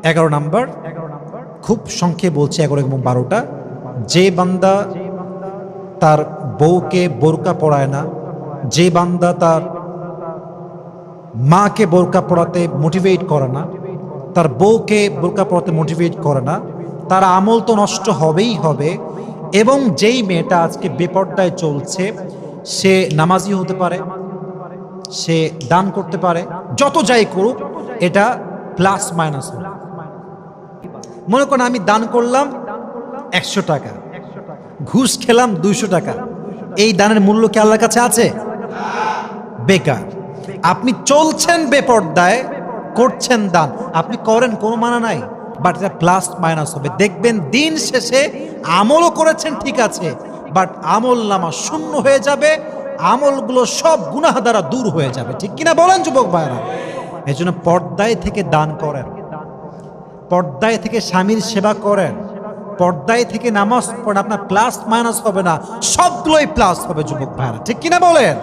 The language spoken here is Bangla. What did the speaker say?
11 নাম্বার, খুব সংক্ষেপে বলছি 11 এবং 12টা। যে বান্দা তার বউকে বোরকা পরায় না, যে বান্দা তার মাকে বোরকা পরাতে মোটিভেট করে না, তার বউকে বোরকা পরাতে মোটিভেট করে না, তার আমল তো নষ্ট হবেই হবে। এবং যেই মেয়েটা আজকে বেপর্দায় চলছে, সে নামাজি হতে পারে, সে দান করতে পারে, যত যাই করুক, এটা প্লাস মাইনাস হবে। মনে করেন আমি দান করলাম 100 টাকা, ঘুষ খেলাম 200 টাকা, এই দানের মূল্য কি আল্লাহর কাছে আছে? বেকার। আপনি চলছেন বেপর্দায়, করছেন দান, আপনি করেন, কোনো মানা নাই, বাট এটা প্লাস মাইনাস হবে। দেখবেন দিন শেষে আমলও করেছেন ঠিক আছে, বাট আমল নামা শূন্য হয়ে যাবে, আমলগুলো সব গুনাহ দ্বারা দূর হয়ে যাবে। ঠিক কিনা বলেন যুবক ভাইরা? এই জন্য পর্দায় থেকে দান করেন, পর্দায় থেকে স্বামীর সেবা করেন, পর্দায় থেকে নামাজ পড়েন। আপনার প্লাস মাইনাস হবে না, সবগুলোই প্লাস হবে যুবক ভাইরা। ঠিক কিনা বলেন?